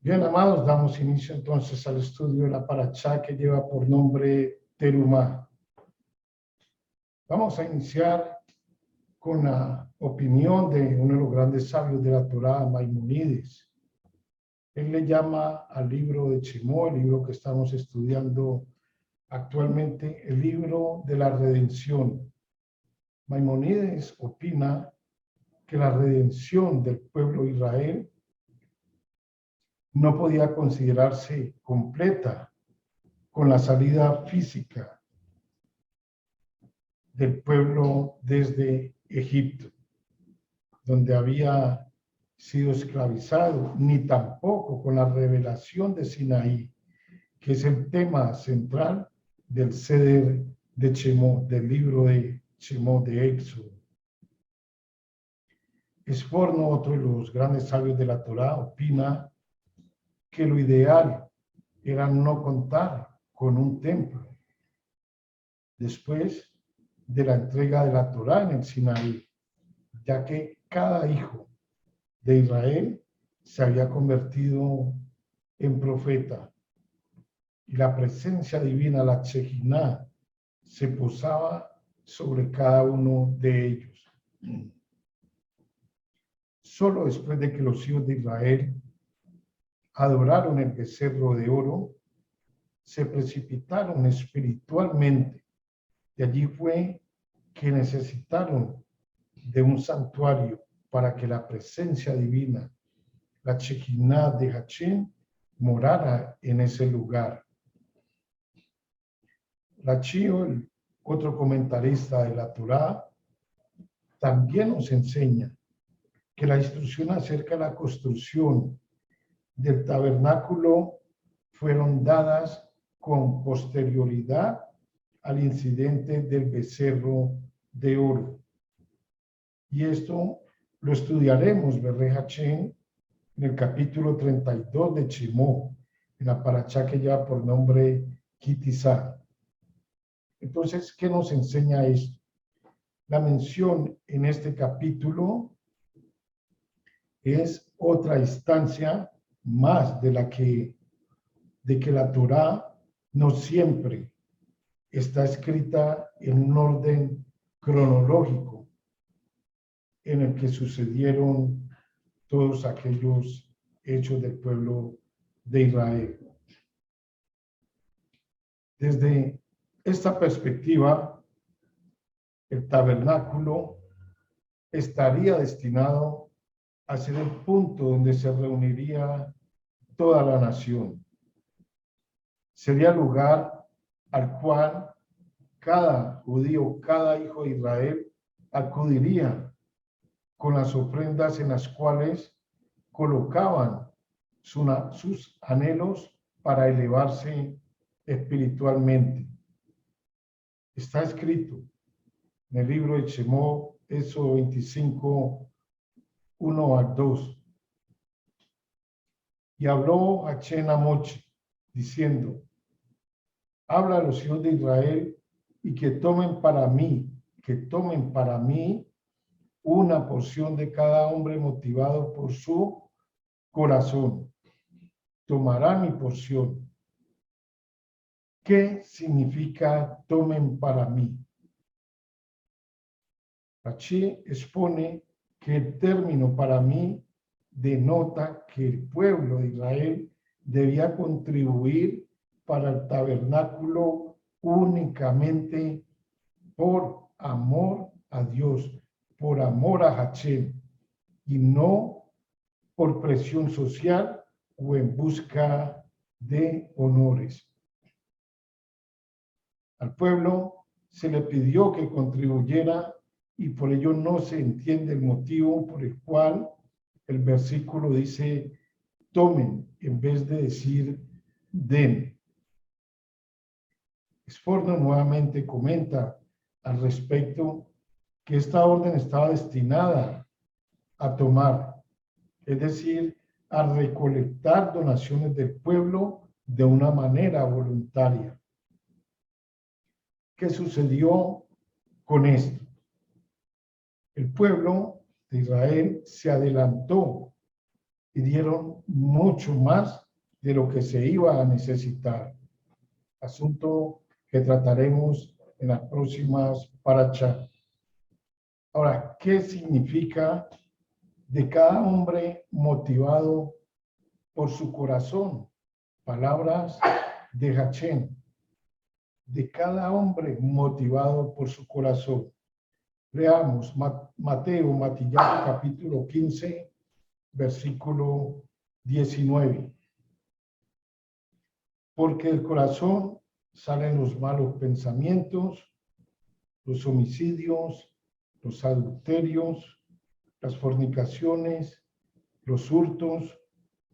Bien, amados, damos inicio entonces al estudio de la Parashá que lleva por nombre Terumá. Vamos a iniciar con la opinión de uno de los grandes sabios de la Torá, Maimónides. Él le llama al libro de Shemó, el libro que estamos estudiando actualmente, el libro de la redención. Maimónides opina que la redención del pueblo de Israel no podía considerarse completa con la salida física del pueblo desde Egipto, donde había sido esclavizado, ni tampoco con la revelación de Sinaí, que es el tema central del Seder de Shemó, del libro de Shemó de Éxodo. Esforno, otro de los grandes sabios de la Torá, opina que lo ideal era no contar con un templo después de la entrega de la Torá en el Sinaí, ya que cada hijo de Israel se había convertido en profeta y la presencia divina, la Shekinah, se posaba sobre cada uno de ellos. Solo después de que los hijos de Israel adoraron el becerro de oro, se precipitaron espiritualmente, y allí fue que necesitaron de un santuario para que la presencia divina, la Shekinah de Hachim, morara en ese lugar. Rachio, el otro comentarista de la Torá, también nos enseña que la instrucción acerca de la construcción del tabernáculo fueron dadas con posterioridad al incidente del becerro de oro. Y esto lo estudiaremos, Berre Hachén, en el capítulo 32 de Shemó, en la parashá que lleva por nombre Kitizá. Entonces, ¿qué nos enseña esto? La mención en este capítulo es otra instancia más de que la Torá no siempre está escrita en un orden cronológico en el que sucedieron todos aquellos hechos del pueblo de Israel. Desde esta perspectiva, el tabernáculo estaría destinado a ser el punto donde se reuniría toda la nación. Sería el lugar al cual cada judío, cada hijo de Israel acudiría con las ofrendas en las cuales colocaban sus anhelos para elevarse espiritualmente. Está escrito en el libro de Shemó, Éxodo 25, 1 al 2. Y habló Hachén a Moche, diciendo: habla a los hijos de Israel y que tomen para mí una porción de cada hombre motivado por su corazón. Tomará mi porción. ¿Qué significa tomen para mí? Rachi expone que el término para mí denota que el pueblo de Israel debía contribuir para el tabernáculo únicamente por amor a Dios, por amor a Hachén, y no por presión social o en busca de honores. Al pueblo se le pidió que contribuyera y por ello no se entiende el motivo por el cual el versículo dice tomen en vez de decir den. Esforno nuevamente comenta al respecto que esta orden estaba destinada a tomar, es decir, a recolectar donaciones del pueblo de una manera voluntaria. ¿Qué sucedió con esto? El pueblo de Israel se adelantó y dieron mucho más de lo que se iba a necesitar. Asunto que trataremos en las próximas parachá. Ahora, ¿qué significa de cada hombre motivado por su corazón? Palabras de Hachén. De cada hombre motivado por su corazón. Leamos Mateo, Matillato, capítulo 15, versículo 19. Porque del corazón salen los malos pensamientos, los homicidios, los adulterios, las fornicaciones, los hurtos,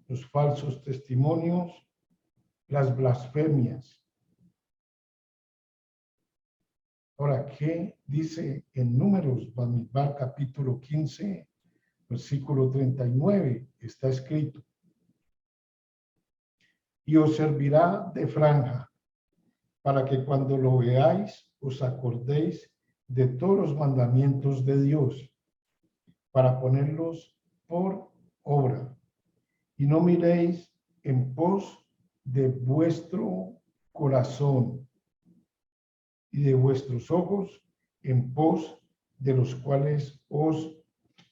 los falsos testimonios, las blasfemias. Ahora, ¿qué dice en Números, Bamidbar, capítulo 15, versículo 39? Está escrito: y os servirá de franja, para que cuando lo veáis os acordéis de todos los mandamientos de Dios, para ponerlos por obra, y no miréis en pos de vuestro corazón y de vuestros ojos en pos de los cuales os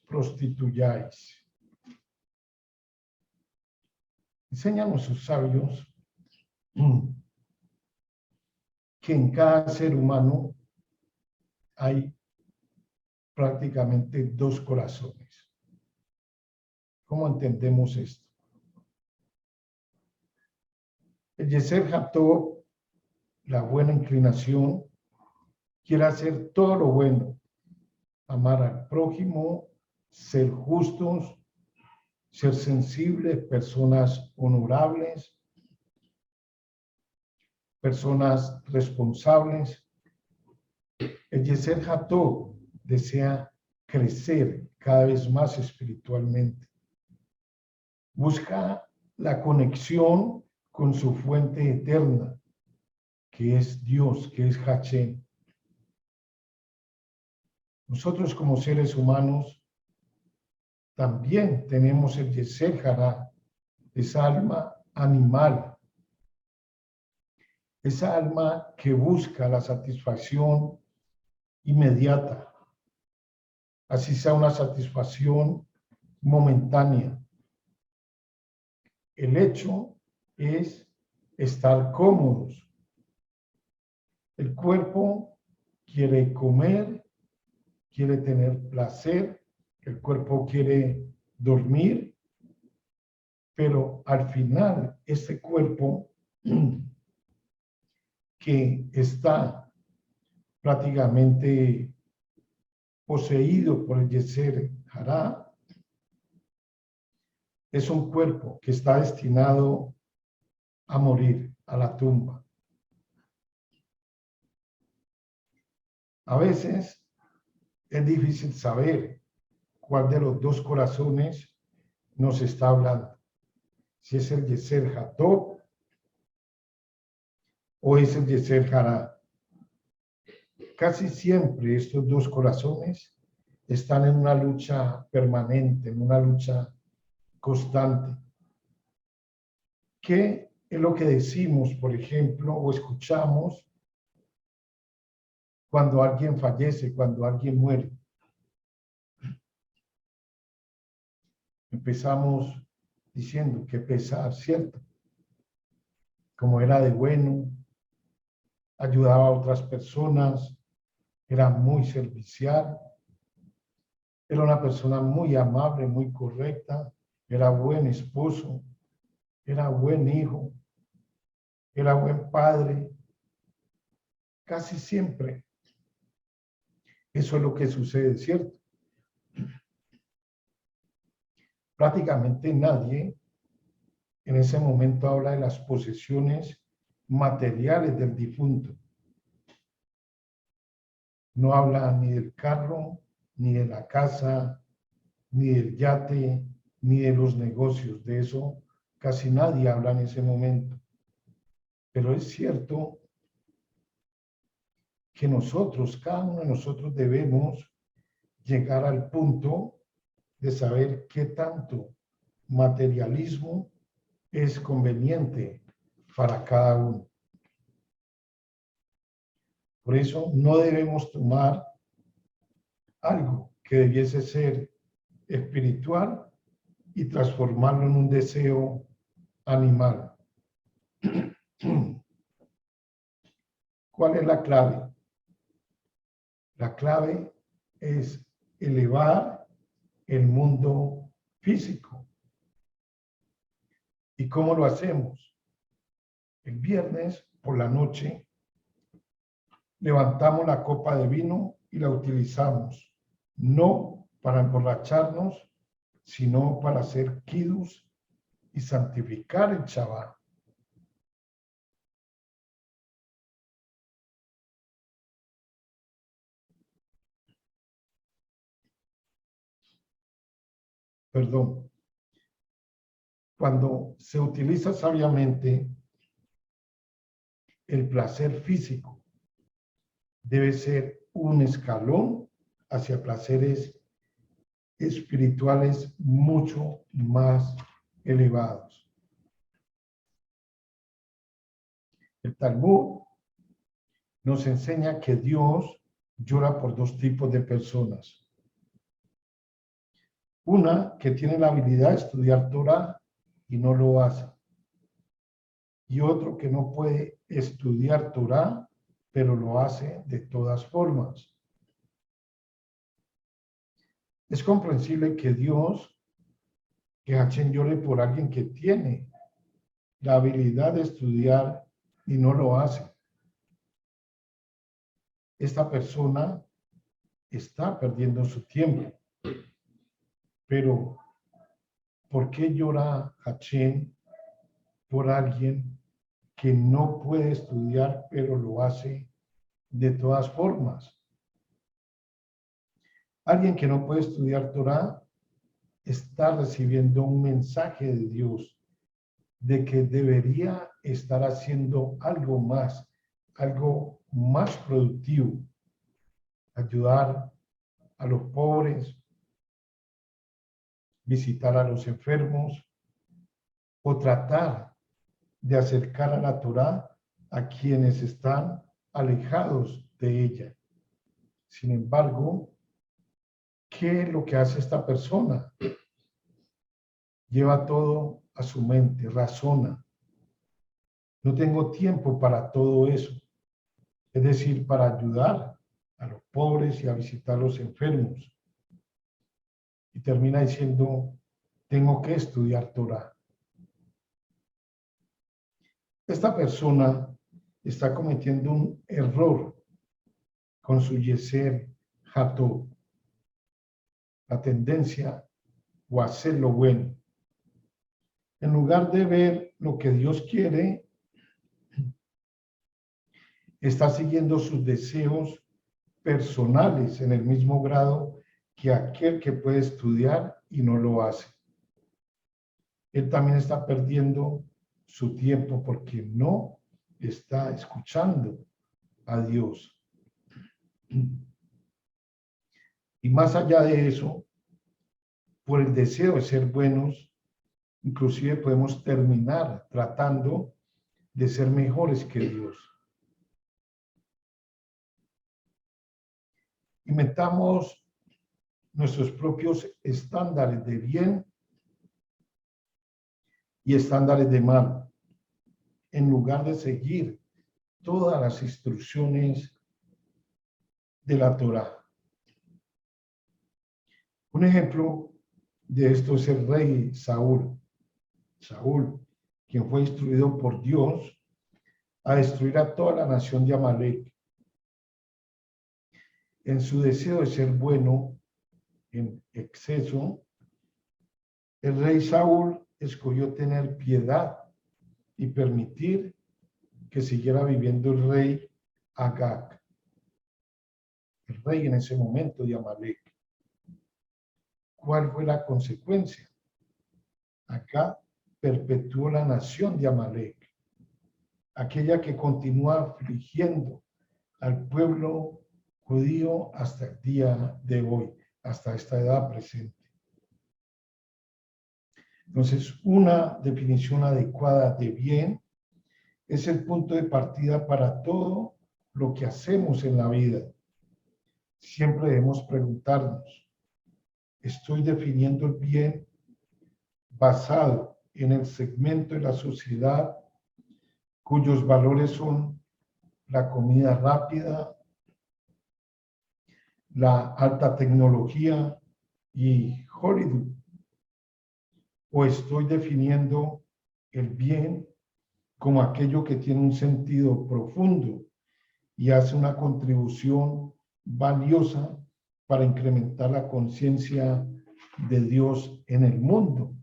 prostituyáis. Enseñan sus sabios que en cada ser humano hay prácticamente dos corazones. ¿Cómo entendemos esto? El Yeser Hatov, la buena inclinación, quiere hacer todo lo bueno, amar al prójimo, ser justos, ser sensibles, personas honorables, personas responsables. El Yeser Hatov desea crecer cada vez más espiritualmente. Busca la conexión con su fuente eterna, que es Dios, que es Hachén. Nosotros como seres humanos también tenemos el Yeser Hará, esa alma animal, esa alma que busca la satisfacción inmediata, así sea una satisfacción momentánea. El hecho es estar cómodos. El cuerpo quiere comer, quiere tener placer, el cuerpo quiere dormir, pero al final este cuerpo que está prácticamente poseído por el Yeser Hará, es un cuerpo que está destinado a morir, a la tumba. A veces es difícil saber cuál de los dos corazones nos está hablando. Si es el Yeser Hatov o es el Yeser Hará. Casi siempre estos dos corazones están en una lucha permanente, en una lucha constante. ¿Qué es lo que decimos, por ejemplo, o escuchamos cuando alguien fallece, cuando alguien muere? Empezamos diciendo que pesar, ¿cierto? Como era de bueno, ayudaba a otras personas, era muy servicial, era una persona muy amable, muy correcta, era buen esposo, era buen hijo, era buen padre. Casi siempre eso es lo que sucede, ¿cierto? Prácticamente nadie en ese momento habla de las posesiones materiales del difunto. No habla ni del carro, ni de la casa, ni del yate, ni de los negocios. De eso casi nadie habla en ese momento. Pero es cierto que nosotros, cada uno de nosotros debemos llegar al punto de saber qué tanto materialismo es conveniente para cada uno. Por eso no debemos tomar algo que debiese ser espiritual y transformarlo en un deseo animal. ¿Cuál es la clave? La clave es elevar el mundo físico. ¿Y cómo lo hacemos? El viernes por la noche levantamos la copa de vino y la utilizamos, no para emborracharnos, sino para hacer kiddush y santificar el Shabbat. Perdón. Cuando se utiliza sabiamente, el placer físico debe ser un escalón hacia placeres espirituales mucho más elevados. El Talmud nos enseña que Dios llora por dos tipos de personas. Una que tiene la habilidad de estudiar Torah y no lo hace. Y otro que no puede estudiar Torah, pero lo hace de todas formas. Es comprensible que Hashem llore por alguien que tiene la habilidad de estudiar y no lo hace. Esta persona está perdiendo su tiempo. Pero, ¿por qué llora Hashem por alguien que no puede estudiar, pero lo hace de todas formas? Alguien que no puede estudiar Torah está recibiendo un mensaje de Dios de que debería estar haciendo algo más productivo, ayudar a los pobres, visitar a los enfermos o tratar de acercar a la Torah a quienes están alejados de ella. Sin embargo, ¿qué es lo que hace esta persona? Lleva todo a su mente, razona. No tengo tiempo para todo eso. Es decir, para ayudar a los pobres y a visitar a los enfermos. Y termina diciendo, tengo que estudiar Torah. Esta persona está cometiendo un error con su yeser hatov, la tendencia o hacer lo bueno. En lugar de ver lo que Dios quiere, está siguiendo sus deseos personales en el mismo grado que aquel que puede estudiar y no lo hace. Él también está perdiendo su tiempo porque no está escuchando a Dios. Y más allá de eso, por el deseo de ser buenos, inclusive podemos terminar tratando de ser mejores que Dios. Inventamos nuestros propios estándares de bien y estándares de mal, en lugar de seguir todas las instrucciones de la Torá. Un ejemplo de esto es el rey Saúl. Saúl, quien fue instruido por Dios a destruir a toda la nación de Amalek. En su deseo de ser bueno en exceso, el rey Saúl escogió tener piedad y permitir que siguiera viviendo el rey Agag, el rey en ese momento de Amalek. ¿Cuál fue la consecuencia? Acá perpetuó la nación de Amalek, aquella que continúa afligiendo al pueblo judío hasta el día de hoy, hasta esta edad presente. Entonces, una definición adecuada de bien es el punto de partida para todo lo que hacemos en la vida. Siempre debemos preguntarnos, ¿estoy definiendo el bien basado en el segmento de la sociedad cuyos valores son la comida rápida, la alta tecnología y Hollywood? ¿O estoy definiendo el bien como aquello que tiene un sentido profundo y hace una contribución valiosa para incrementar la conciencia de Dios en el mundo?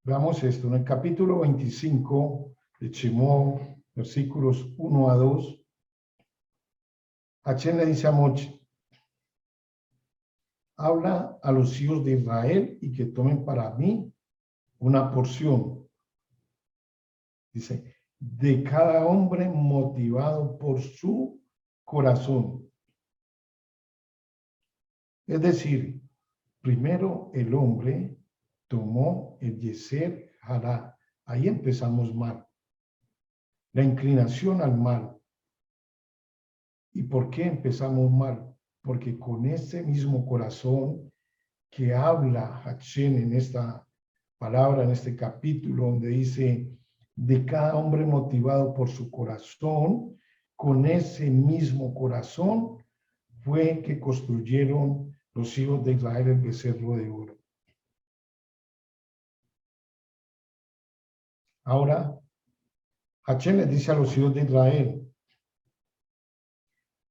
Veamos esto, en el capítulo 25 de Shemot, versículos 1 a 2, Hashem le dice a Moche, habla a los hijos de Israel y que tomen para mí una porción. Dice, de cada hombre motivado por su corazón. Es decir, primero el hombre tomó el yeser hará. Ahí empezamos mal. La inclinación al mal. ¿Y por qué empezamos mal? Porque con ese mismo corazón que habla Hashem en esta palabra, en este capítulo, donde dice, de cada hombre motivado por su corazón, con ese mismo corazón fue que construyeron los hijos de Israel el becerro de oro. Ahora, Hashem les dice a los hijos de Israel,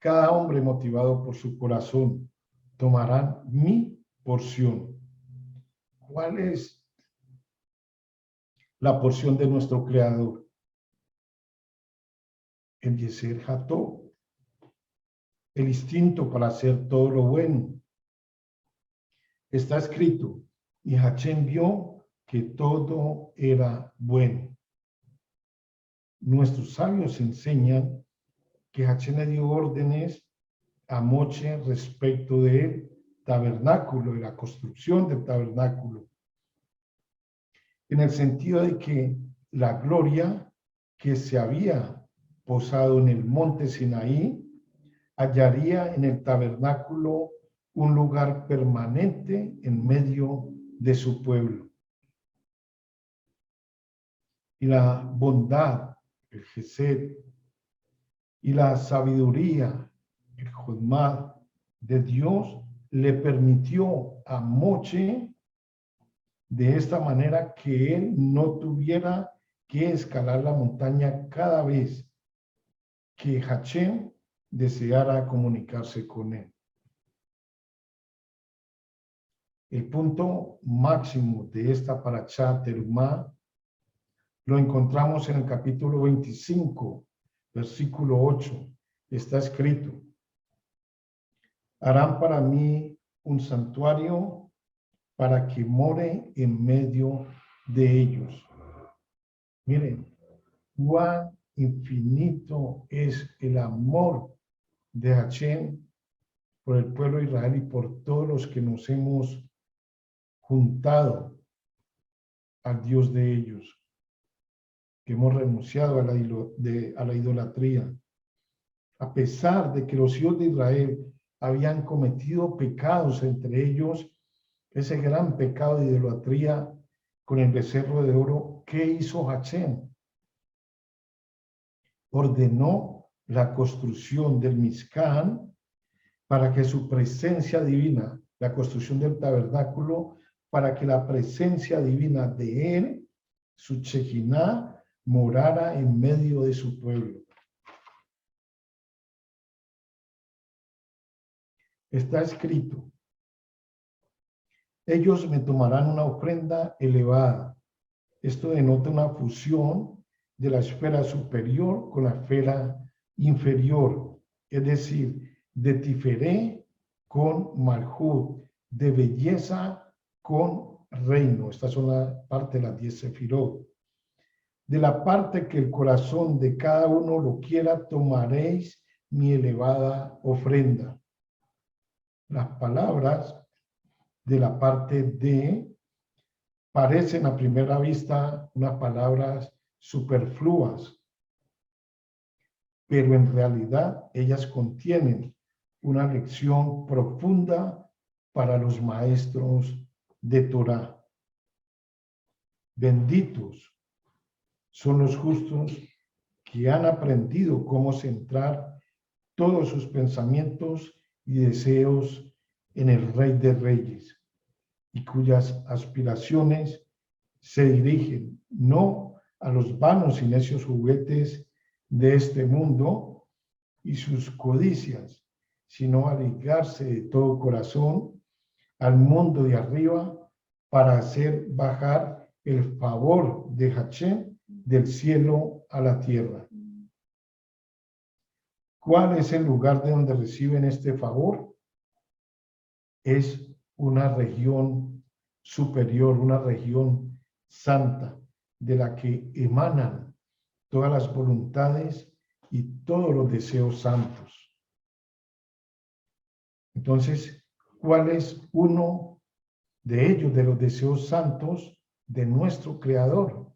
cada hombre motivado por su corazón tomarán mi porción. ¿Cuál es la porción de nuestro Creador? El yeser ható, el instinto para hacer todo lo bueno. Está escrito, y Hashem vio que todo era bueno. Nuestros sabios enseñan que Hashem le dio órdenes a Moche respecto del tabernáculo, de la construcción del tabernáculo, en el sentido de que la gloria que se había posado en el monte Sinaí hallaría en el tabernáculo un lugar permanente en medio de su pueblo. Y la bondad, el Gesed, y la sabiduría, el Jodmad de Dios le permitió a Moche de esta manera que él no tuviera que escalar la montaña cada vez que Hashem deseara comunicarse con él. El punto máximo de esta parashá Terumá lo encontramos en el capítulo 25, versículo 8. Está escrito, harán para mí un santuario para que more en medio de ellos. Miren, cuán infinito es el amor de Hashem por el pueblo de Israel y por todos los que nos hemos juntado al Dios de ellos, que hemos renunciado a la idolatría, a pesar de que los hijos de Israel habían cometido pecados, entre ellos ese gran pecado de idolatría con el becerro de oro. ¿Qué hizo Hashem? Ordenó la construcción del Mishkan para que su presencia divina, la construcción del tabernáculo, para que la presencia divina de él, su Shekinah, morara en medio de su pueblo. Está escrito, ellos me tomarán una ofrenda elevada. Esto denota una fusión de la esfera superior con la esfera inferior, es decir, de Tiferé con Malhut, de belleza con reino. Estas son la parte de las 10 sefirot. De la parte que el corazón de cada uno lo quiera, tomaréis mi elevada ofrenda. Las palabras de la parte D parecen a primera vista unas palabras superfluas, pero en realidad ellas contienen una lección profunda para los maestros de Torá. Benditos son los justos que han aprendido cómo centrar todos sus pensamientos y deseos en el Rey de Reyes, y cuyas aspiraciones se dirigen no a los vanos y necios juguetes de este mundo y sus codicias, sino a ligarse de todo corazón al mundo de arriba para hacer bajar el favor de Hashem del cielo a la tierra. ¿Cuál es el lugar de donde reciben este favor? Es una región superior, una región santa, de la que emanan todas las voluntades y todos los deseos santos. Entonces, ¿cuál es uno de ellos, de los deseos santos de nuestro Creador?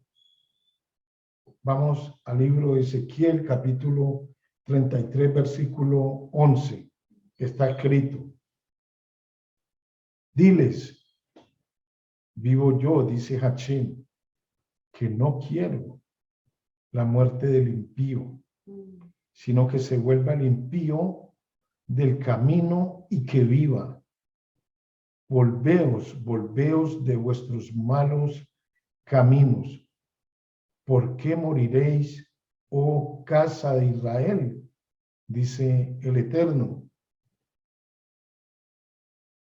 Vamos al libro de Ezequiel, capítulo 33, versículo 11, que está escrito. Diles, vivo yo, dice Hashem, que no quiero la muerte del impío, sino que se vuelva el impío del camino y que viva. Volveos de vuestros malos caminos. ¿Por qué moriréis, oh casa de Israel? Dice el Eterno.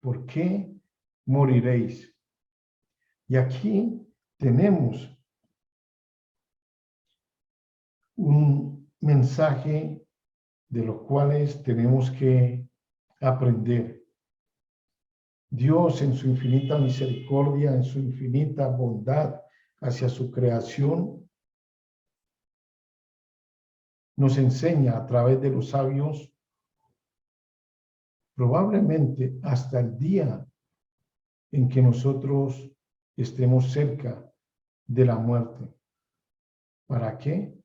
¿Por qué moriréis? Y aquí tenemos un mensaje de los cuales tenemos que aprender. Dios, en su infinita misericordia, en su infinita bondad hacia su creación, nos enseña a través de los sabios, probablemente hasta el día en que nosotros estemos cerca de la muerte. ¿Para qué?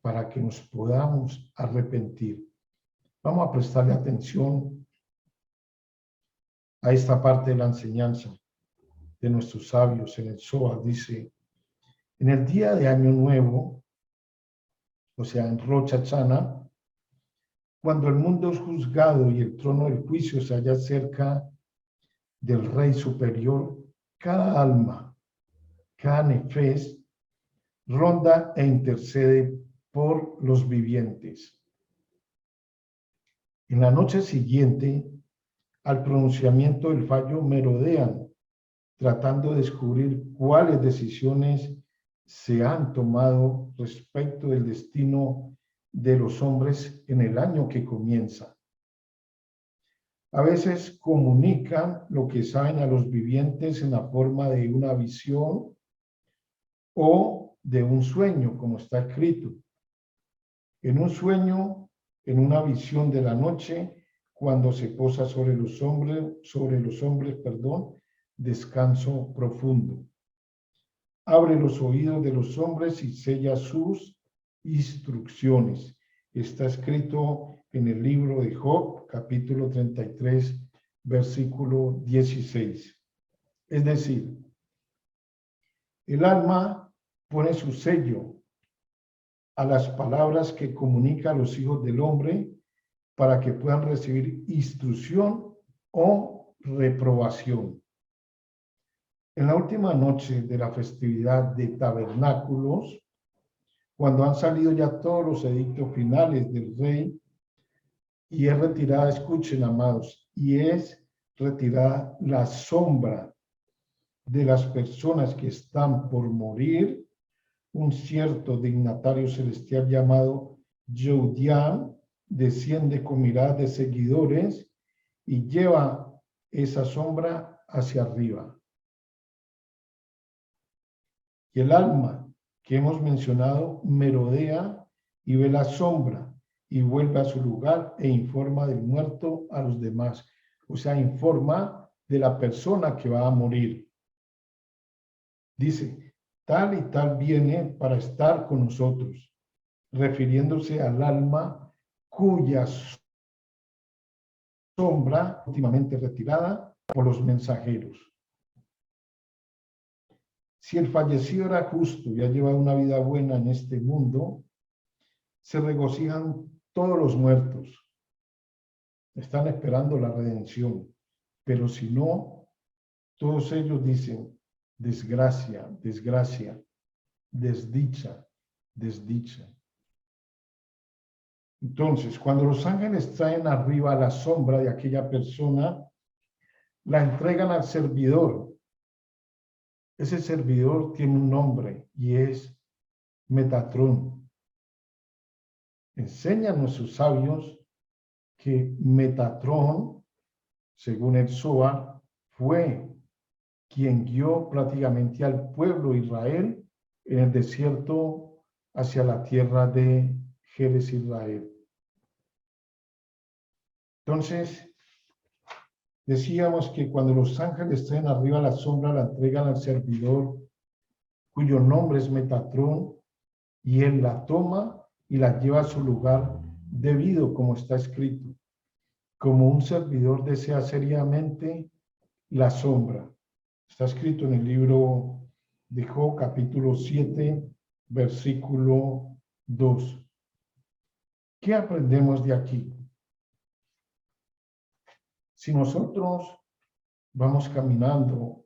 Para que nos podamos arrepentir. Vamos a prestarle atención a esta parte de la enseñanza de nuestros sabios en el Zohar. Dice, en el día de Año Nuevo, o sea, en Rosh Hashanah, cuando el mundo es juzgado y el trono del juicio se halla cerca del Rey Superior, cada alma, cada nefes, ronda e intercede por los vivientes. En la noche siguiente, al pronunciamiento del fallo, merodean, tratando de descubrir cuáles decisiones se han tomado respecto del destino de los hombres en el año que comienza. A veces comunican lo que saben a los vivientes en la forma de una visión o de un sueño, como está escrito. En un sueño, en una visión de la noche, cuando se posa sobre los hombres, descanso profundo. Abre los oídos de los hombres y sella sus instrucciones. Está escrito en el libro de Job, capítulo 33, versículo 16. Es decir, el alma pone su sello a las palabras que comunica a los hijos del hombre para que puedan recibir instrucción o reprobación. En la última noche de la festividad de tabernáculos, cuando han salido ya todos los edictos finales del rey y es retirada, escuchen amados, y es retirada la sombra de las personas que están por morir, un cierto dignatario celestial llamado Yehudián desciende con mirada de seguidores y lleva esa sombra hacia arriba. Y el alma que hemos mencionado merodea y ve la sombra y vuelve a su lugar e informa del muerto a los demás. O sea, informa de la persona que va a morir. Dice, tal y tal viene para estar con nosotros, refiriéndose al alma cuya sombra últimamente retirada por los mensajeros. Si el fallecido era justo y ha llevado una vida buena en este mundo, se regocijan todos los muertos. Están esperando la redención. Pero si no, todos ellos dicen, desgracia, desgracia, desdicha, desdicha. Entonces, cuando los ángeles traen arriba la sombra de aquella persona, la entregan al servidor. Ese servidor tiene un nombre y es Metatrón. Enseñan nuestros sabios que Metatrón, según el Zohar, fue quien guió prácticamente al pueblo de Israel en el desierto hacia la tierra de Jerez Israel. Entonces, decíamos que cuando los ángeles traen arriba la sombra, la entregan al servidor, cuyo nombre es Metatrón, y él la toma y la lleva a su lugar debido, como está escrito, como un servidor desea seriamente la sombra. Está escrito en el libro de Job, capítulo 7, versículo 2. ¿Qué aprendemos de aquí? Si nosotros vamos caminando,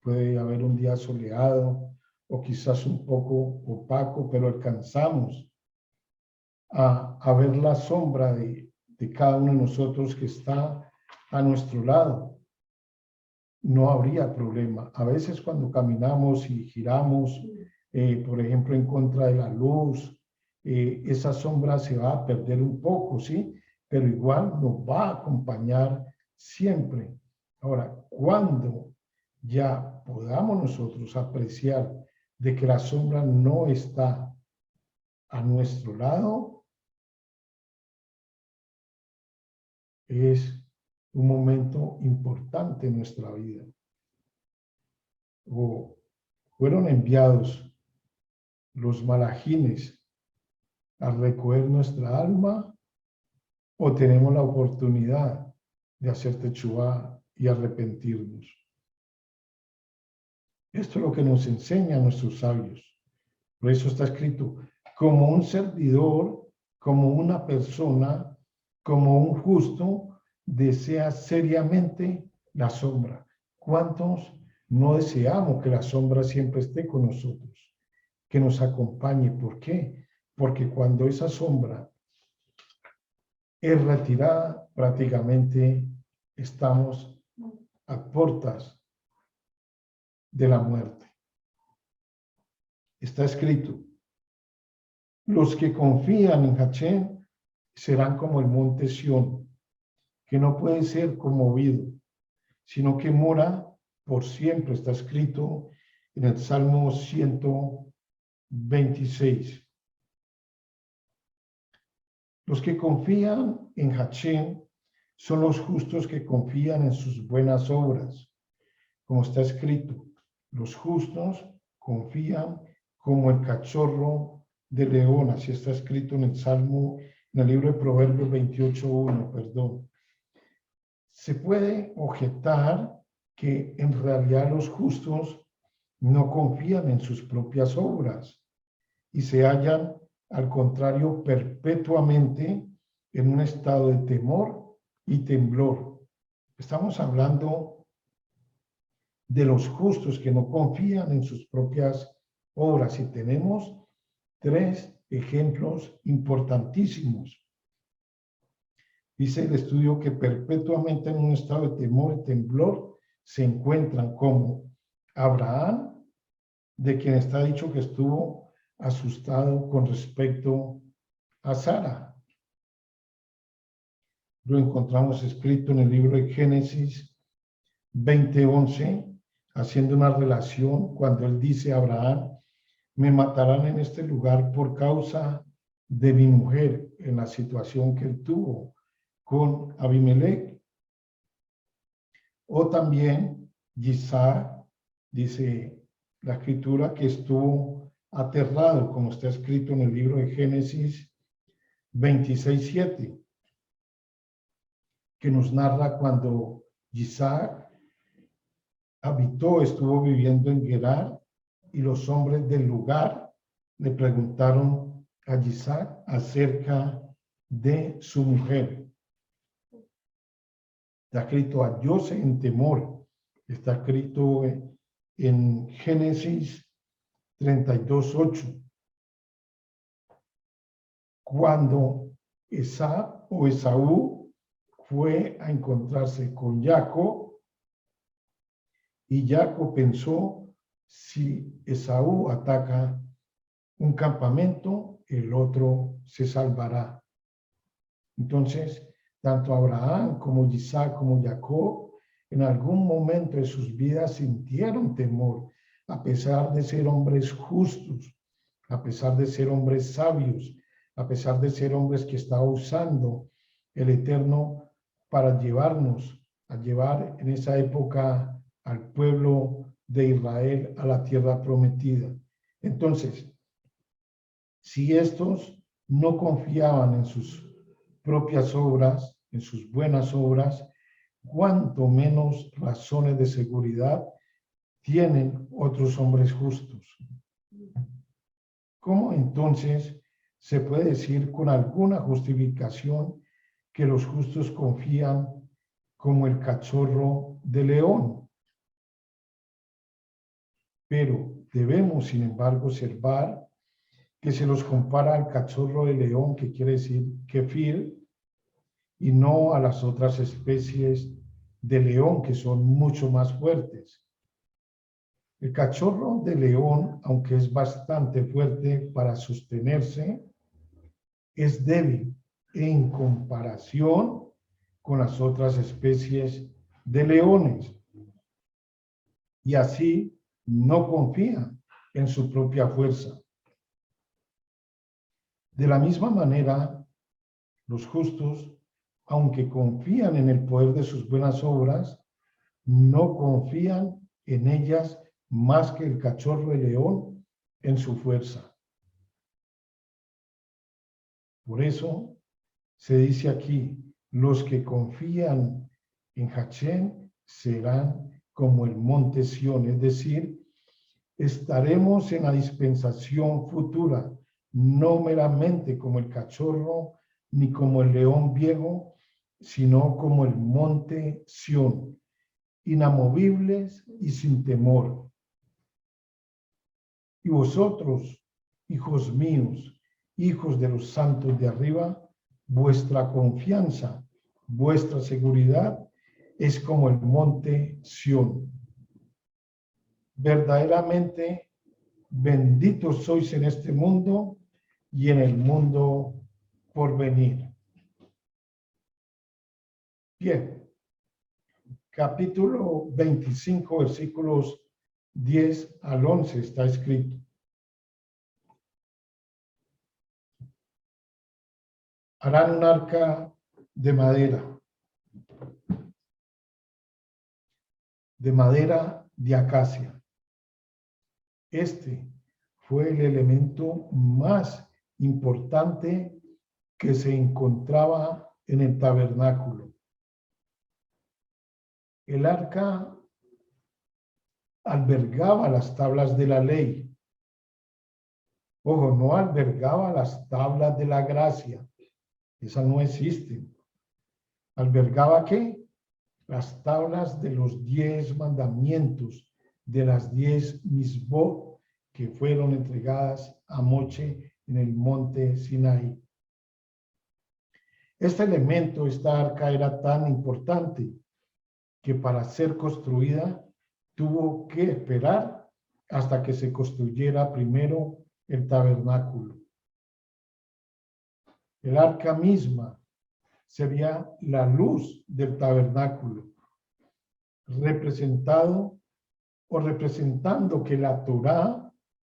puede haber un día soleado o quizás un poco opaco, pero alcanzamos a ver la sombra de cada uno de nosotros que está a nuestro lado. No habría problema. A veces cuando caminamos y giramos, por ejemplo, en contra de la luz, esa sombra se va a perder un poco, ¿sí? Pero igual nos va a acompañar siempre. Ahora, cuando ya podamos nosotros apreciar de que la sombra no está a nuestro lado, es un momento importante en nuestra vida. O fueron enviados los malajines a recoger nuestra alma, o tenemos la oportunidad de hacer techuvá y arrepentirnos. Esto es lo que nos enseñan nuestros sabios. Por eso está escrito, como un servidor, como una persona, como un justo, desea seriamente la sombra. ¿Cuántos no deseamos que la sombra siempre esté con nosotros? Que nos acompañe. ¿Por qué? Porque cuando esa sombra es retirada, prácticamente estamos a puertas de la muerte. Está escrito, los que confían en Hashem serán como el monte Sión, que no puede ser conmovido, sino que mora por siempre. Está escrito en el Salmo 126. Los que confían en Hashem son los justos que confían en sus buenas obras. Como está escrito, los justos confían como el cachorro de león. Así está escrito en el Salmo, en el libro de Proverbios 28:1, perdón. Se puede objetar que en realidad los justos no confían en sus propias obras y se hallan, al contrario, perpetuamente en un estado de temor y temblor. Estamos hablando de los justos que no confían en sus propias obras y tenemos tres ejemplos importantísimos. Dice el estudio que perpetuamente en un estado de temor y temblor se encuentran como Abraham, de quien está dicho que estuvo asustado con respecto a Sara. Lo encontramos escrito en el libro de Génesis 20:11, haciendo una relación cuando él dice a Abraham, me matarán en este lugar por causa de mi mujer, en la situación que él tuvo con Abimelech. O también Isaac, dice la escritura, que estuvo aterrado, como está escrito en el libro de Génesis 26:7, que nos narra cuando Isaac estuvo viviendo en Gerar, y los hombres del lugar le preguntaron a Isaac acerca de su mujer. Está escrito: hallóse en temor. Está escrito en Génesis 32:8. Cuando Esaú fue a encontrarse con Jacob, y Jacob pensó: si Esaú ataca un campamento, el otro se salvará. Entonces, tanto Abraham como Isaac como Jacob en algún momento de sus vidas sintieron temor, a pesar de ser hombres justos, a pesar de ser hombres sabios, a pesar de ser hombres que estaba usando el Eterno para llevar en esa época al pueblo de Israel a la tierra prometida. Entonces, si estos no confiaban en sus propias obras, en sus buenas obras, cuánto menos razones de seguridad tienen otros hombres justos. ¿Cómo entonces se puede decir con alguna justificación que los justos confían como el cachorro de león? Pero debemos, sin embargo, observar que se los compara al cachorro de león, que quiere decir kefir, y no a las otras especies de león que son mucho más fuertes. El cachorro de león, aunque es bastante fuerte para sostenerse, es débil en comparación con las otras especies de leones, y así no confía en su propia fuerza. De la misma manera, los justos, aunque confían en el poder de sus buenas obras, no confían en ellas más que el cachorro de león en su fuerza. Por eso se dice aquí: los que confían en Hashem serán como el monte Sión, es decir, estaremos en la dispensación futura, no meramente como el cachorro ni como el león viejo, sino como el monte Sión, inamovibles y sin temor. Y vosotros, hijos míos, hijos de los santos de arriba, vuestra confianza, vuestra seguridad es como el monte Sión. Verdaderamente, benditos sois en este mundo y en el mundo por venir. Bien, capítulo 25, versículos 10 al 11 está escrito: harán un arca de madera de acacia. Este fue el elemento más importante que se encontraba en el tabernáculo. El arca albergaba las tablas de la ley. Ojo, no albergaba las tablas de la gracia. Esas no existen. ¿Albergaba qué? Las tablas de los 10 mandamientos, de las 10 misbot que fueron entregadas a Moche en el monte Sinaí. Este elemento, esta arca, era tan importante que para ser construida tuvo que esperar hasta que se construyera primero el tabernáculo. El arca misma sería la luz del tabernáculo, representando que la Torá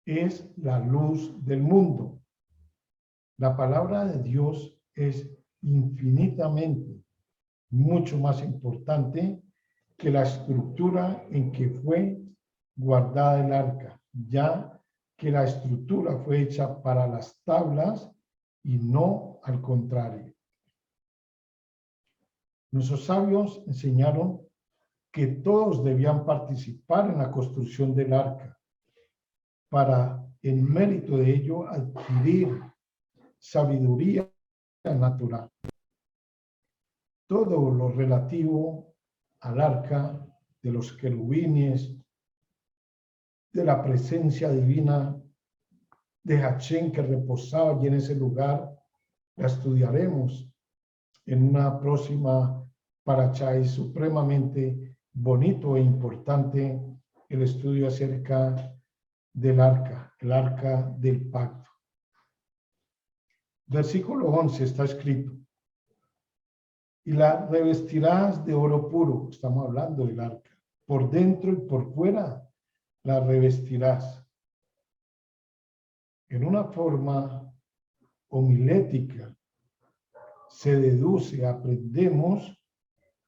es la luz del mundo. La palabra de Dios es infinitamente mucho más importante que la estructura en que fue guardada el arca, ya que la estructura fue hecha para las tablas y no al contrario. Nuestros sabios enseñaron que todos debían participar en la construcción del arca para, en mérito de ello, adquirir sabiduría natural. Todo lo relativo al arca, de los querubines, de la presencia divina de Hachén que reposaba allí en ese lugar, la estudiaremos en una próxima paracha. Es supremamente bonito e importante el estudio acerca del arca, el arca del pacto. Versículo 11 está escrito: y la revestirás de oro puro. Estamos hablando del arca. Por dentro y por fuera la revestirás. En una forma homilética se deduce, aprendemos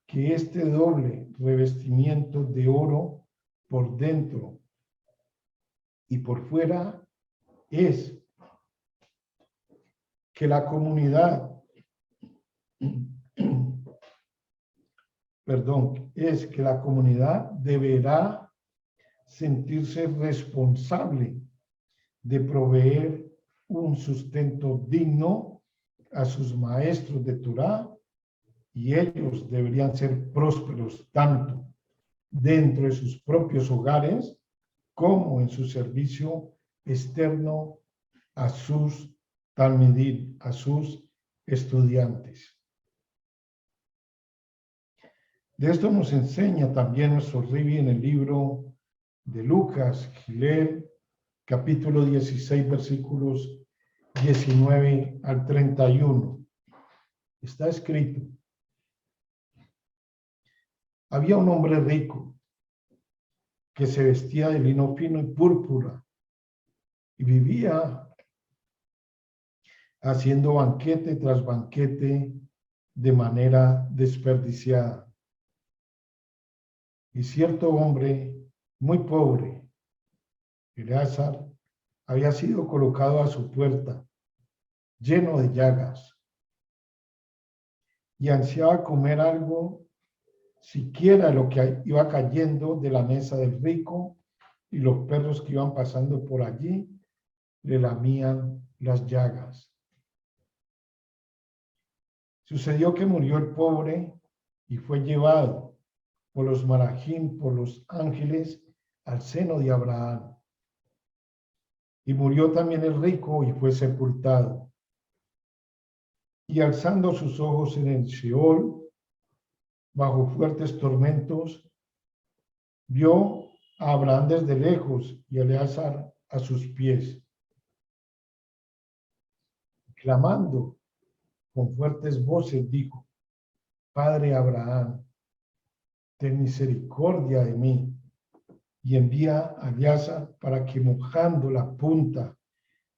que este doble revestimiento de oro por dentro y por fuera es que la comunidad, es que la comunidad deberá sentirse responsable de proveer un sustento digno a sus maestros de Torá, y ellos deberían ser prósperos tanto dentro de sus propios hogares como en su servicio externo a sus talmidim, a sus estudiantes. De esto nos enseña también nuestro Ribi en el libro de Lucas, Gilel, capítulo 16, versículos 19 al 31. Está escrito: había un hombre rico que se vestía de lino fino y púrpura y vivía haciendo banquete tras banquete de manera desperdiciada. Y cierto hombre muy pobre, Eleazar, había sido colocado a su puerta, lleno de llagas, y ansiaba comer algo, siquiera lo que iba cayendo de la mesa del rico, y los perros que iban pasando por allí le lamían las llagas. Sucedió que murió el pobre y fue llevado por los malachim, por los ángeles, al seno de Abraham. Y murió también el rico y fue sepultado. Y alzando sus ojos en el Sheol, bajo fuertes tormentos, vio a Abraham desde lejos y a Eleazar a sus pies, clamando con fuertes voces, dijo: Padre Abraham, ten misericordia de mí, y envía a Eleazar para que, mojando la punta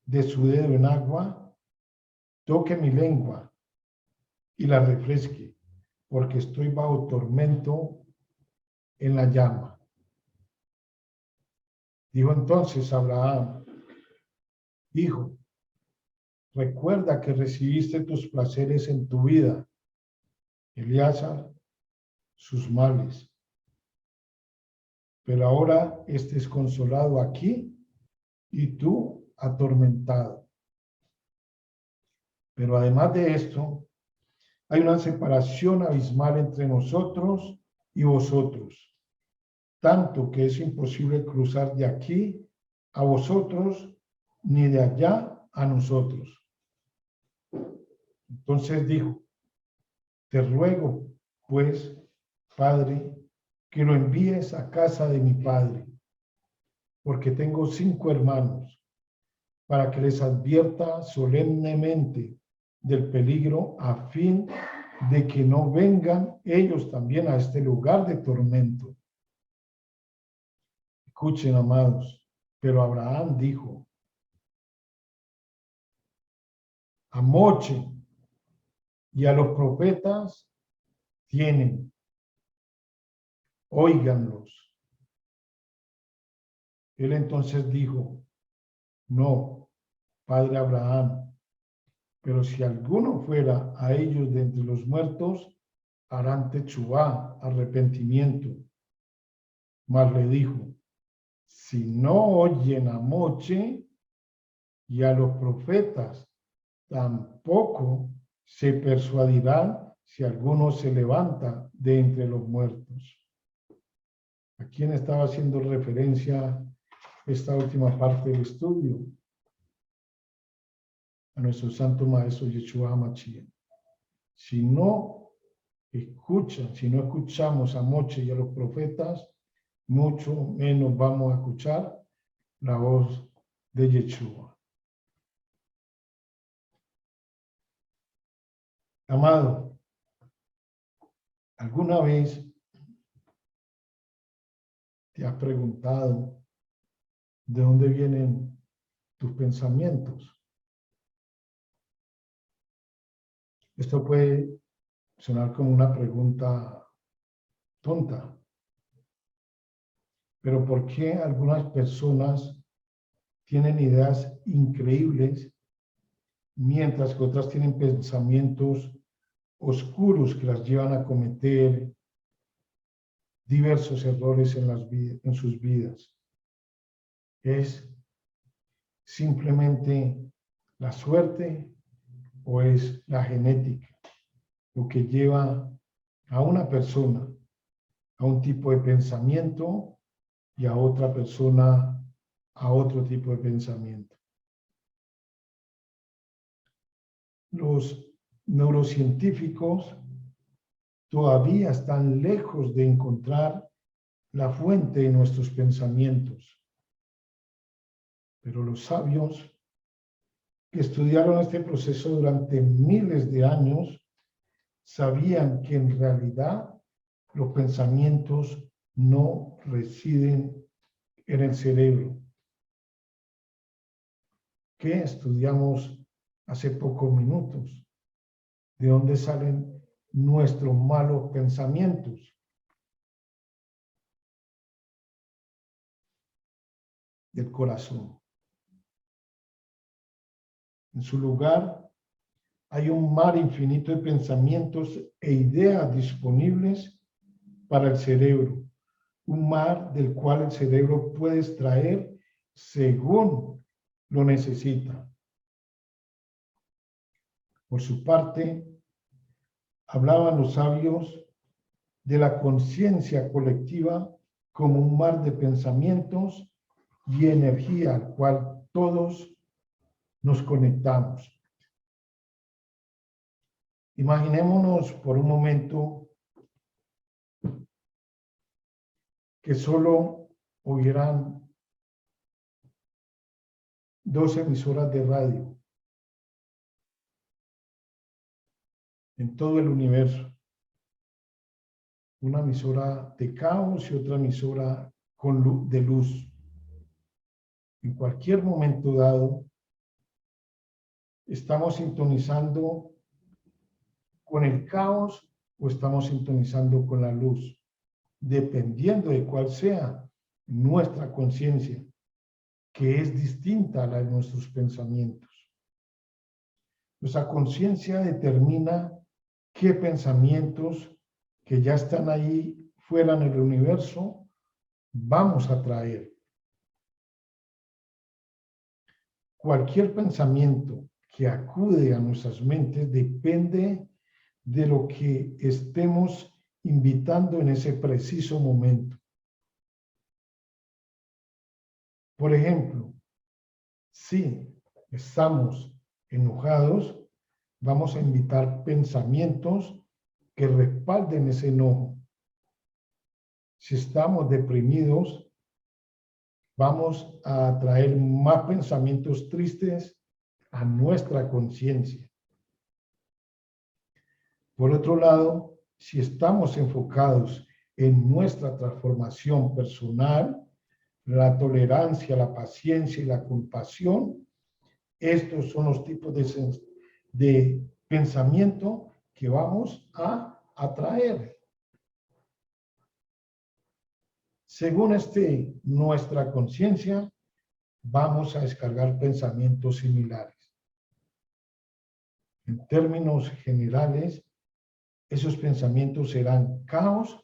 de su dedo en agua, toque mi lengua y la refresque, porque estoy bajo tormento en la llama. Dijo entonces Abraham: Hijo, recuerda que recibiste tus placeres en tu vida, Eleazar sus males, pero ahora estés consolado aquí y tú atormentado. Pero además de esto, hay una separación abismal entre nosotros y vosotros, tanto que es imposible cruzar de aquí a vosotros ni de allá a nosotros. Entonces dijo: te ruego, pues, Padre, que lo envíes a casa de mi padre, porque tengo 5 hermanos, para que les advierta solemnemente del peligro, a fin de que no vengan ellos también a este lugar de tormento. Escuchen, amados, pero Abraham dijo: a Moche y a los profetas tienen, óiganlos. Él entonces dijo, no, padre Abraham, pero si alguno fuera a ellos de entre los muertos, harán techubá, arrepentimiento. Mas le dijo, si no oyen a Moche y a los profetas, tampoco se persuadirán si alguno se levanta de entre los muertos. ¿A quién estaba haciendo referencia esta última parte del estudio? A nuestro santo maestro Yeshua HaMashiach. Si no escuchamos a Moche y a los profetas, mucho menos vamos a escuchar la voz de Yeshua. Amado, ¿alguna vez te has preguntado de dónde vienen tus pensamientos? Esto puede sonar como una pregunta tonta, pero ¿por qué algunas personas tienen ideas increíbles mientras que otras tienen pensamientos oscuros que las llevan a cometer diversos errores en sus vidas? ¿Es simplemente la suerte o es la genética lo que lleva a una persona a un tipo de pensamiento y a otra persona a otro tipo de pensamiento? Los neurocientíficos todavía están lejos de encontrar la fuente de nuestros pensamientos, pero los sabios que estudiaron este proceso durante miles de años sabían que en realidad los pensamientos no residen en el cerebro. ¿Qué estudiamos hace pocos minutos? ¿De dónde salen nuestros malos pensamientos? Del corazón. En su lugar, hay un mar infinito de pensamientos e ideas disponibles para el cerebro. Un mar del cual el cerebro puede extraer según lo necesita. Por su parte, hablaban los sabios de la conciencia colectiva como un mar de pensamientos y energía al cual todos nos conectamos. Imaginémonos por un momento que solo hubieran 2 emisoras de radio en todo el universo. Una emisora de caos y otra emisora de luz. En cualquier momento dado, estamos sintonizando con el caos o estamos sintonizando con la luz, dependiendo de cuál sea nuestra conciencia, que es distinta a la de nuestros pensamientos. Nuestra conciencia determina qué pensamientos que ya están ahí fuera en el universo vamos a traer. Cualquier pensamiento que acude a nuestras mentes depende de lo que estemos invitando en ese preciso momento. Por ejemplo, si estamos enojados, vamos a invitar pensamientos que respalden ese enojo. Si estamos deprimidos, vamos a atraer más pensamientos tristes a nuestra conciencia. Por otro lado, si estamos enfocados en nuestra transformación personal, la tolerancia, la paciencia y la compasión, estos son los tipos de pensamiento que vamos a atraer. Según nuestra conciencia, vamos a descargar pensamientos similares. En términos generales, esos pensamientos serán caos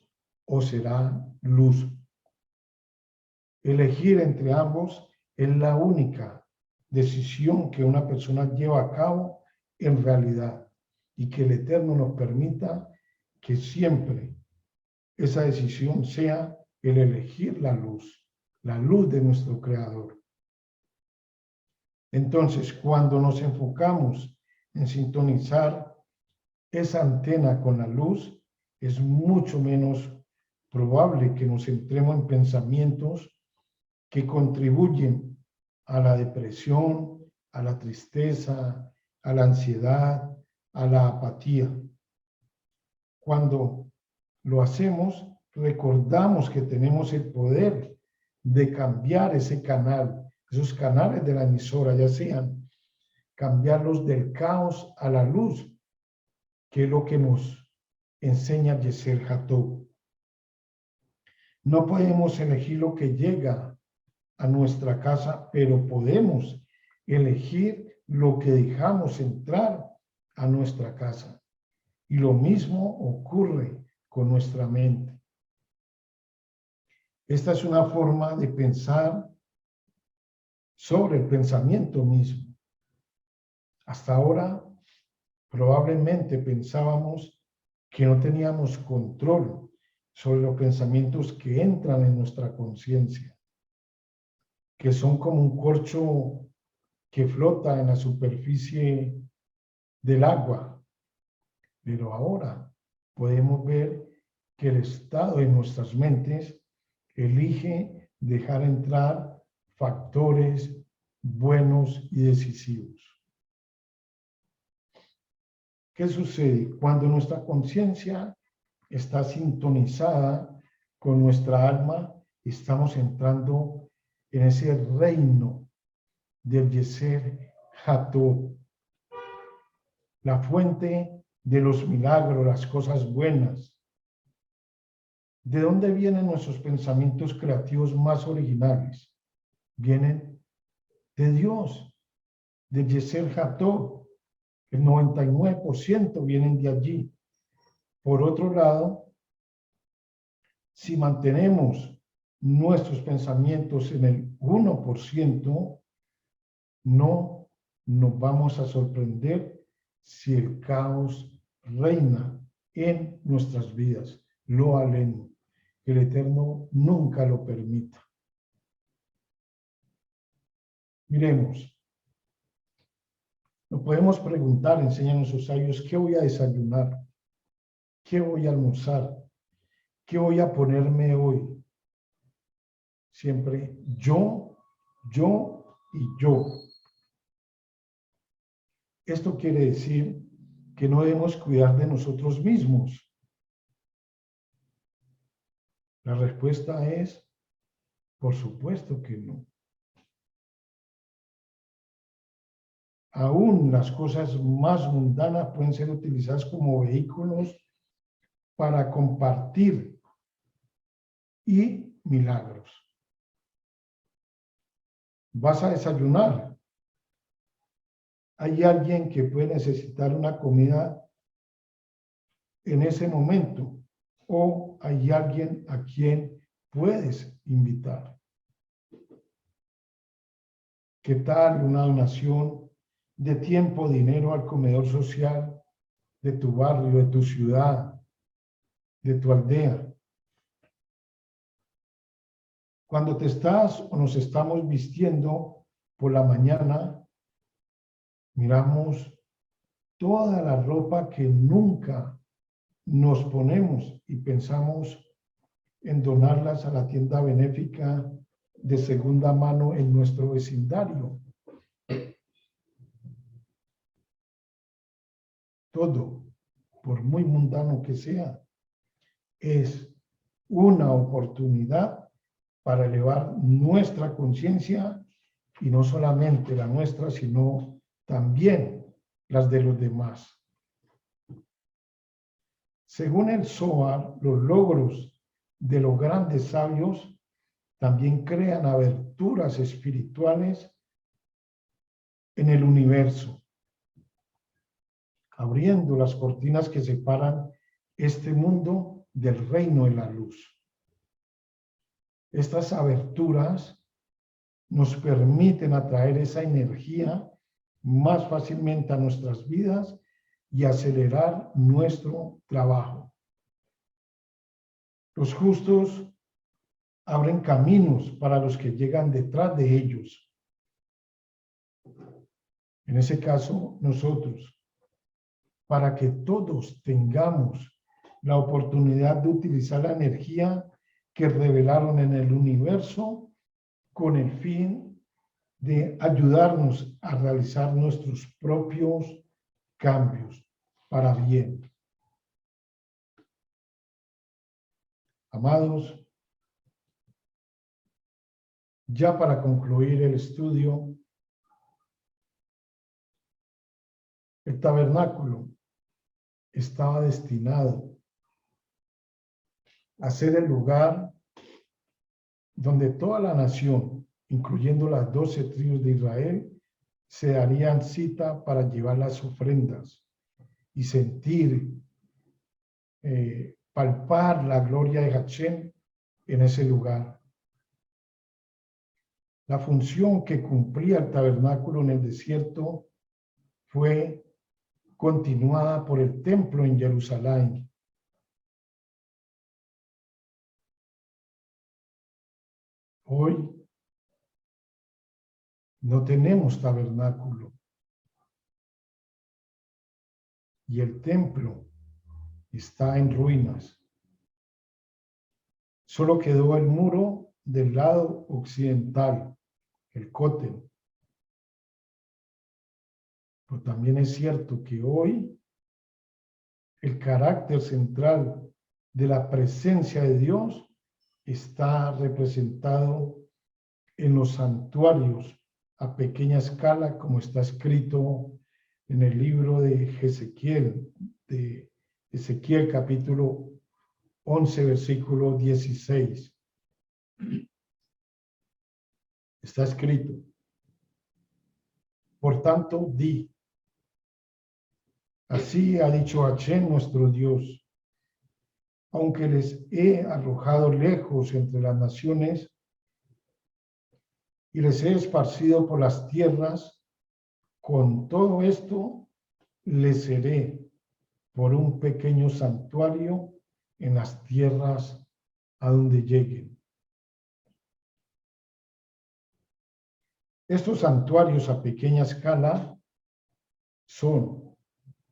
o serán luz. Elegir entre ambos es la única decisión que una persona lleva a cabo en realidad, y que el Eterno nos permita que siempre esa decisión sea el elegir la luz de nuestro Creador. Entonces, cuando nos enfocamos en sintonizar esa antena con la luz, es mucho menos probable que nos centremos en pensamientos que contribuyen a la depresión, a la tristeza, a la ansiedad, a la apatía. Cuando lo hacemos, recordamos que tenemos el poder de cambiar ese canal, esos canales de la emisora, ya sean cambiarlos del caos a la luz, que es lo que nos enseña Yeser Hatov. No podemos elegir lo que llega a nuestra casa, pero podemos elegir lo que dejamos entrar a nuestra casa. Y lo mismo ocurre con nuestra mente. Esta es una forma de pensar sobre el pensamiento mismo. Hasta ahora, probablemente pensábamos que no teníamos control sobre los pensamientos que entran en nuestra conciencia, que son como un corcho que flota en la superficie del agua. Pero ahora podemos ver que el estado de nuestras mentes elige dejar entrar factores buenos y decisivos. ¿Qué sucede? Cuando nuestra conciencia está sintonizada con nuestra alma, estamos entrando en ese reino del Yeser Hatov, la fuente de los milagros, las cosas buenas. ¿De dónde vienen nuestros pensamientos creativos más originales? Vienen de Dios, de Yeser Hatov. El 99% vienen de allí. Por otro lado, si mantenemos nuestros pensamientos en el 1%, no nos vamos a sorprender si el caos reina en nuestras vidas. Lo aleno. El Eterno nunca lo permita. Miremos. Nos podemos preguntar, enseñan nuestros sabios, ¿qué voy a desayunar? ¿Qué voy a almorzar? ¿Qué voy a ponerme hoy? Siempre yo y yo. Esto quiere decir que no debemos cuidar de nosotros mismos. La respuesta es, por supuesto que no. Aún las cosas más mundanas pueden ser utilizadas como vehículos para compartir y milagros. Vas a desayunar. Hay alguien que puede necesitar una comida en ese momento, o hay alguien a quien puedes invitar. ¿Qué tal una donación de tiempo, dinero al comedor social de tu barrio, de tu ciudad, de tu aldea? Cuando te estás o nos estamos vistiendo por la mañana, miramos toda la ropa que nunca nos ponemos y pensamos en donarlas a la tienda benéfica de segunda mano en nuestro vecindario. Todo, por muy mundano que sea, es una oportunidad para elevar nuestra conciencia, y no solamente la nuestra, sino también las de los demás. Según el Zohar, los logros de los grandes sabios también crean aberturas espirituales en el universo, abriendo las cortinas que separan este mundo del reino de la luz. Estas aberturas nos permiten atraer esa energía más fácilmente a nuestras vidas y acelerar nuestro trabajo. Los justos abren caminos para los que llegan detrás de ellos. En ese caso, nosotros, para que todos tengamos la oportunidad de utilizar la energía que revelaron en el universo con el fin de ayudarnos a realizar nuestros propios cambios para bien. Amados, ya para concluir el estudio, el tabernáculo estaba destinado a ser el lugar donde toda la nación, incluyendo las 12 tribus de Israel, se darían cita para llevar las ofrendas y sentir, palpar la gloria de Hashem en ese lugar. La función que cumplía el tabernáculo en el desierto fue continuada por el templo en Jerusalén. Hoy no tenemos tabernáculo y el templo está en ruinas. Solo quedó el muro del lado occidental, el cótel. Pero también es cierto que hoy el carácter central de la presencia de Dios está representado en los santuarios a pequeña escala, como está escrito en el libro de Ezequiel capítulo 11, versículo 16. Está escrito: por tanto, di, así ha dicho Hashem nuestro Dios, aunque les he arrojado lejos entre las naciones y les he esparcido por las tierras, con todo esto les seré por un pequeño santuario en las tierras a donde lleguen. Estos santuarios a pequeña escala son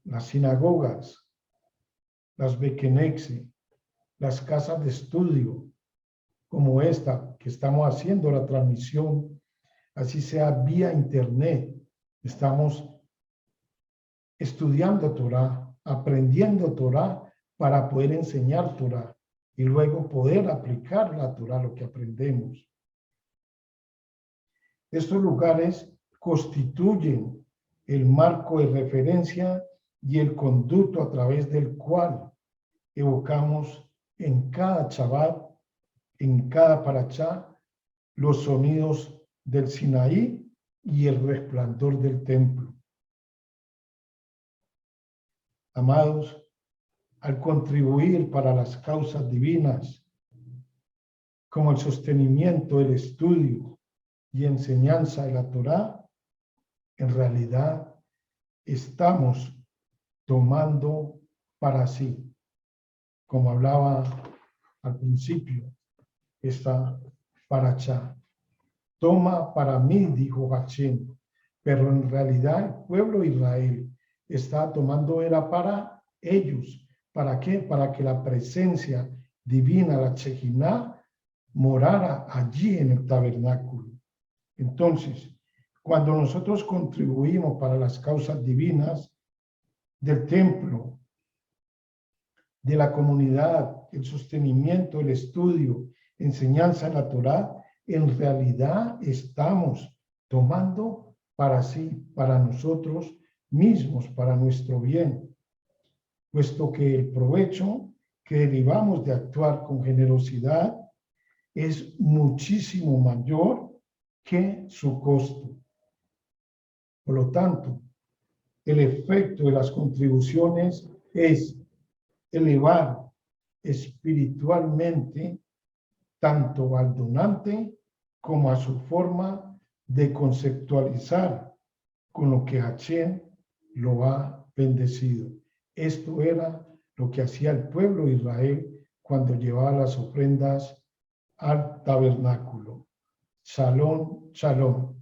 las sinagogas, las bekenexe, las casas de estudio, como esta que estamos haciendo la transmisión, así sea vía internet. Estamos estudiando Torah, aprendiendo Torah para poder enseñar Torah y luego poder aplicar la Torah, lo que aprendemos. Estos lugares constituyen el marco de referencia y el conducto a través del cual evocamos en cada Shabbat, en cada parashá, los sonidos del Sinaí y el resplandor del templo. Amados, al contribuir para las causas divinas, como el sostenimiento del estudio y enseñanza de la Torá, en realidad estamos tomando para sí, como hablaba al principio, esta parashá. Toma para mí, dijo Hashem, pero en realidad el pueblo de Israel está tomando, era para ellos. ¿Para qué? Para que la presencia divina, la Shekinah, morara allí en el tabernáculo. Entonces, cuando nosotros contribuimos para las causas divinas del templo, de la comunidad, el sostenimiento, el estudio, enseñanza en la Torá, en realidad estamos tomando para sí, para nosotros mismos, para nuestro bien, puesto que el provecho que derivamos de actuar con generosidad es muchísimo mayor que su costo. Por lo tanto, el efecto de las contribuciones es elevar espiritualmente tanto al donante como a su forma de conceptualizar con lo que Hashem lo ha bendecido. Esto era lo que hacía el pueblo de Israel cuando llevaba las ofrendas al tabernáculo. Shalom, shalom.